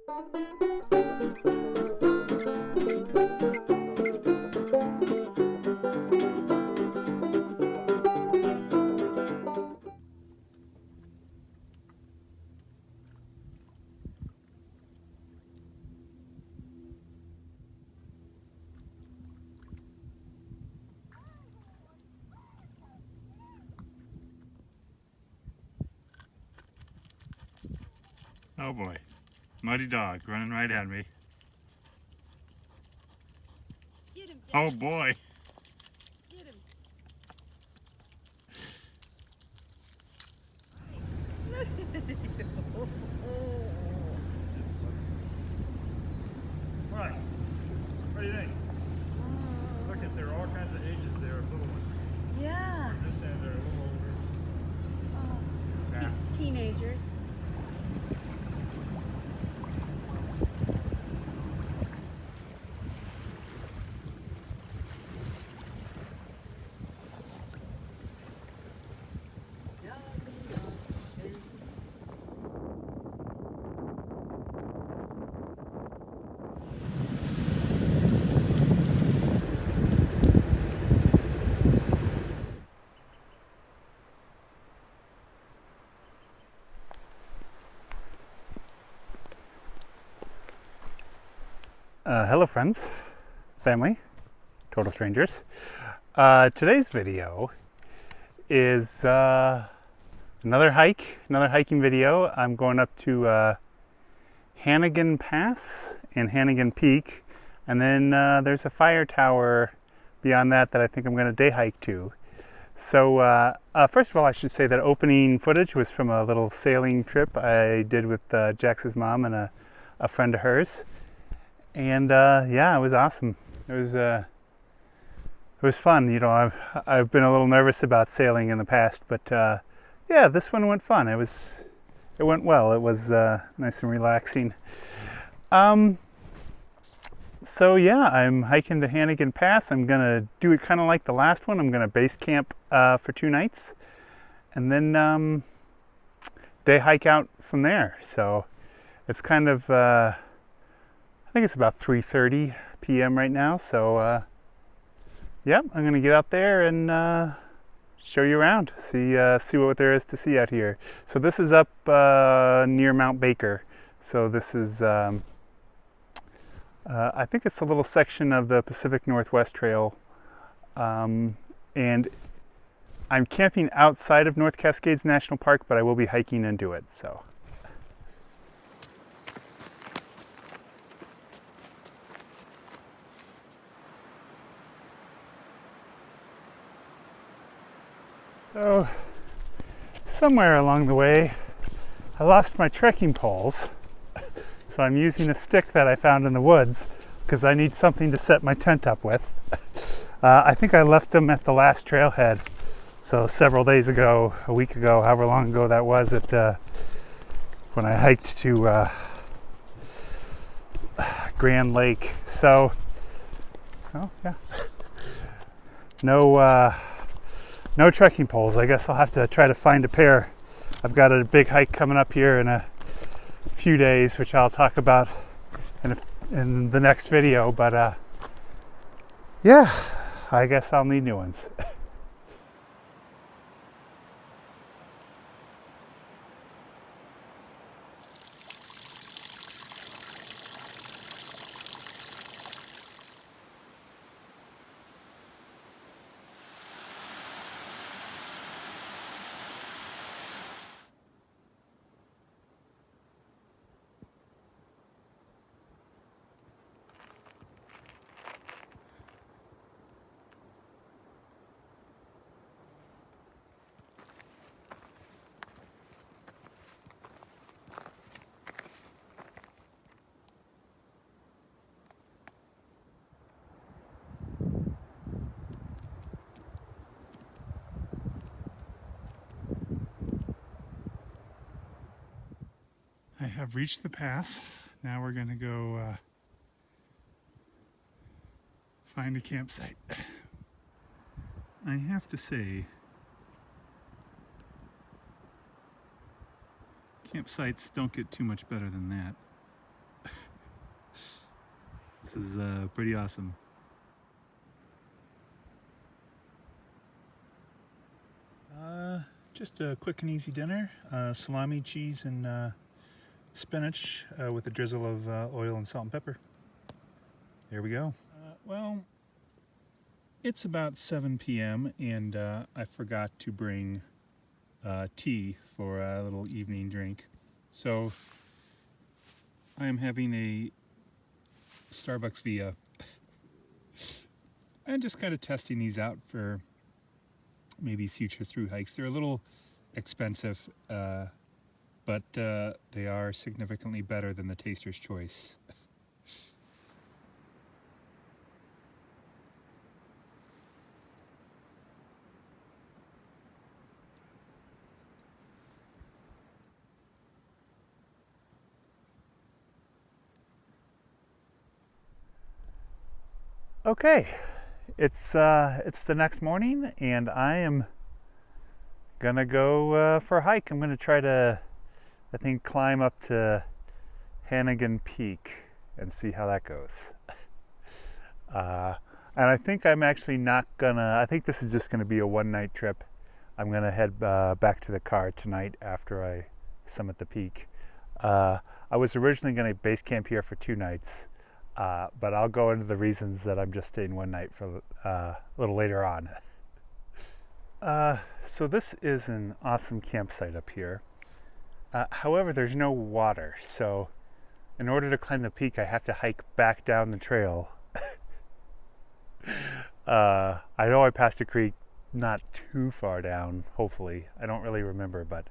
Oh boy, muddy dog running right at me. Get him, Jack. Oh boy. Get him. What? What do you think? Look at, there are all kinds of ages there of little ones. Yeah. This end they're a little older. Oh. Teenagers. Hello friends, family, total strangers. Today's video is another hiking video. I'm going up to Hannigan Pass and Hannigan Peak, and then there's a fire tower beyond that I think I'm going to day hike to. So first of all, I should say that opening footage was from a little sailing trip I did with Jax's mom and a friend of hers. And yeah, it was awesome. It was fun. You know, I've been a little nervous about sailing in the past, but yeah, this one went fun. It went well. It was nice and relaxing. So yeah, I'm hiking to Hannigan Pass. I'm gonna do it kind of like the last one. I'm gonna base camp for 2 nights, and then day hike out from there. So it's kind of I think it's about 3:30 p.m. right now, so yeah, I'm gonna get out there and show you around, see what there is to see out here. So this is up near Mount Baker. So this is I think it's a little section of the Pacific Northwest Trail, and I'm camping outside of North Cascades National Park, but I will be hiking into it. So somewhere along the way, I lost my trekking poles. So I'm using a stick that I found in the woods because I need something to set my tent up with. I think I left them at the last trailhead. So several days ago, a week ago, however long ago that was, when I hiked to Grand Lake. So, oh yeah, no trekking poles. I guess I'll have to try to find a pair. I've got a big hike coming up here in a few days, which I'll talk about in the next video. But yeah, I guess I'll need new ones. I have reached the pass. Now we're going to go find a campsite. I have to say, campsites don't get too much better than that. This is pretty awesome. Just a quick and easy dinner. Salami, cheese, and spinach with a drizzle of oil and salt and pepper. There we go. Well, it's about 7 p.m. and I forgot to bring tea for a little evening drink. So I am having a Starbucks Via and just kind of testing these out for maybe future through hikes. They're a little expensive, but they are significantly better than the Taster's Choice. Okay, it's the next morning, and I am gonna go for a hike. I'm gonna try to, I think, climb up to Hannigan Peak and see how that goes. And I think I'm actually not gonna. I think this is just gonna be a one-night trip. I'm gonna head back to the car tonight after I summit the peak. I was originally gonna base camp here for 2 nights. But I'll go into the reasons that I'm just staying one night for a little later on. So this is an awesome campsite up here. However, there's no water, so in order to climb the peak, I have to hike back down the trail. I know I passed a creek not too far down, hopefully. I don't really remember, but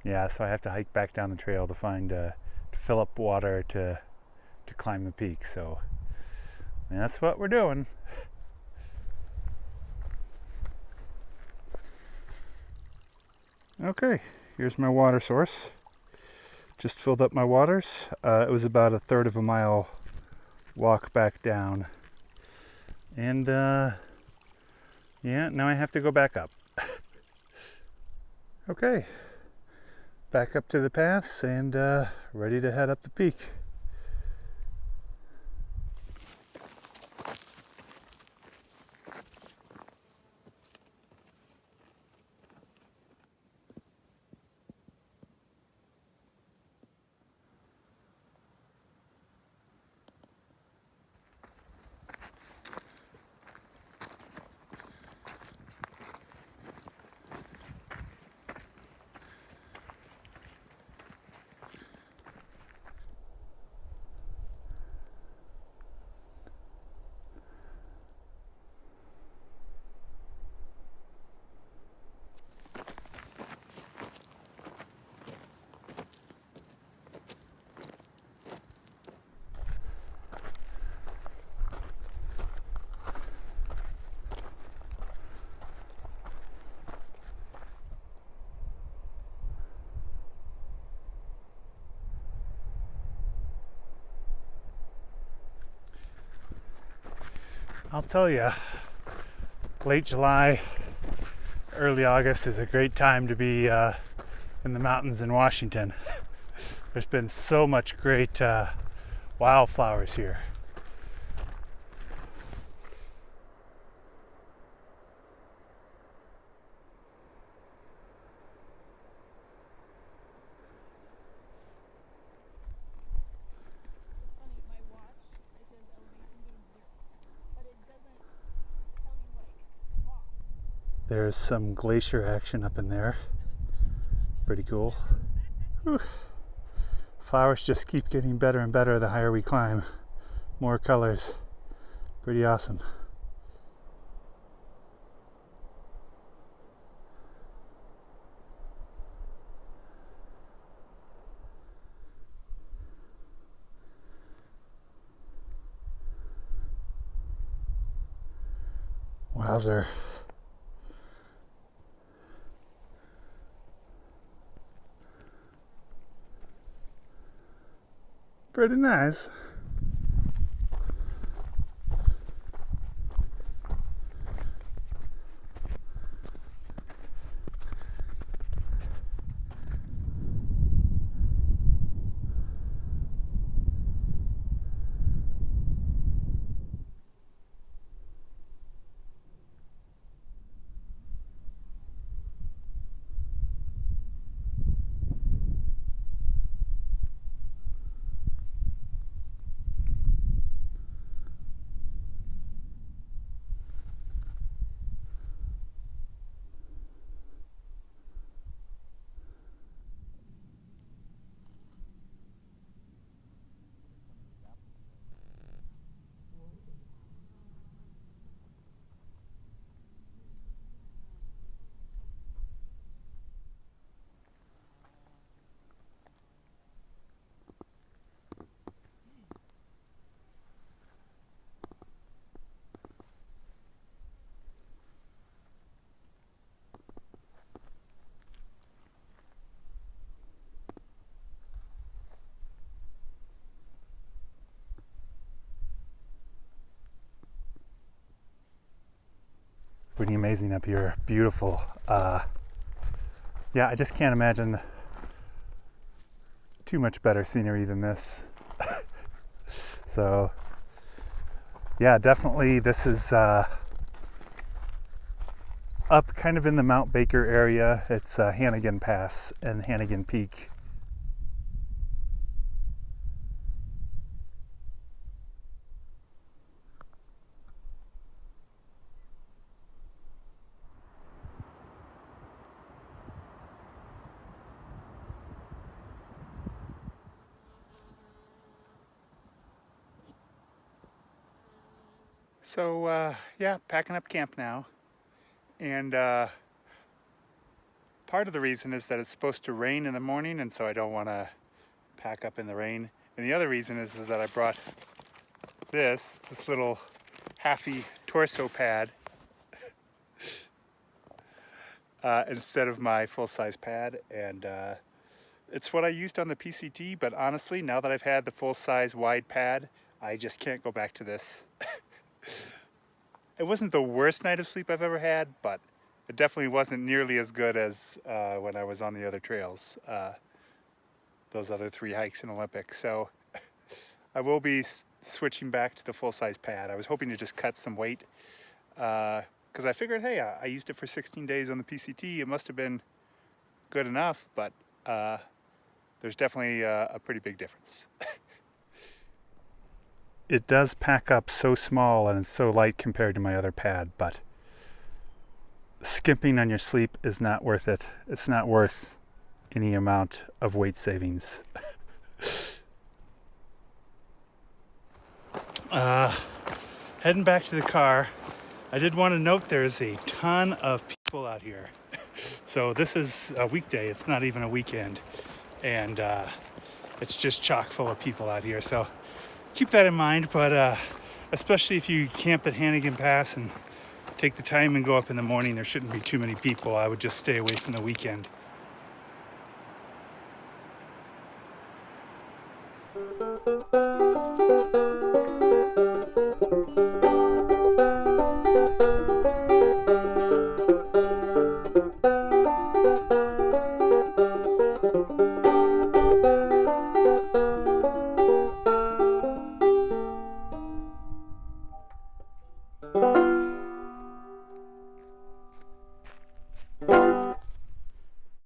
yeah, so I have to hike back down the trail to find, to fill up water to climb the peak. So that's what we're doing. Okay, here's my water source. Just filled up my waters. It was about a third of a mile walk back down, and yeah, now I have to go back up. Okay, back up to the pass and ready to head up the peak. I'll tell you, late July, early August is a great time to be in the mountains in Washington. There's been so much great wildflowers here. There's some glacier action up in there. Pretty cool. Whew. Flowers just keep getting better and better the higher we climb. More colors. Pretty awesome. Wowzer. Pretty nice. Pretty amazing up here. Beautiful. Yeah, I just can't imagine too much better scenery than this. So, yeah, definitely this is up kind of in the Mount Baker area. It's Hannigan Pass and Hannigan Peak. So yeah, packing up camp now, and part of the reason is that it's supposed to rain in the morning, and so I don't want to pack up in the rain. And the other reason is that I brought this little halfy torso pad instead of my full-size pad, and it's what I used on the PCT, but honestly, now that I've had the full-size wide pad, I just can't go back to this. It wasn't the worst night of sleep I've ever had, but it definitely wasn't nearly as good as when I was on the other trails, those other 3 hikes in Olympic. So I will be switching back to the full-size pad. I was hoping to just cut some weight because I figured, hey, I used it for 16 days on the PCT. It must have been good enough, but there's definitely a pretty big difference. It does pack up so small and it's so light compared to my other pad, but skimping on your sleep is not worth it. It's not worth any amount of weight savings. Heading back to the car, I did want to note there's a ton of people out here. So this is a weekday, it's not even a weekend, and it's just chock full of people out here. So keep that in mind, but especially if you camp at Hannigan Pass and take the time and go up in the morning, there shouldn't be too many people. I would just stay away from the weekend.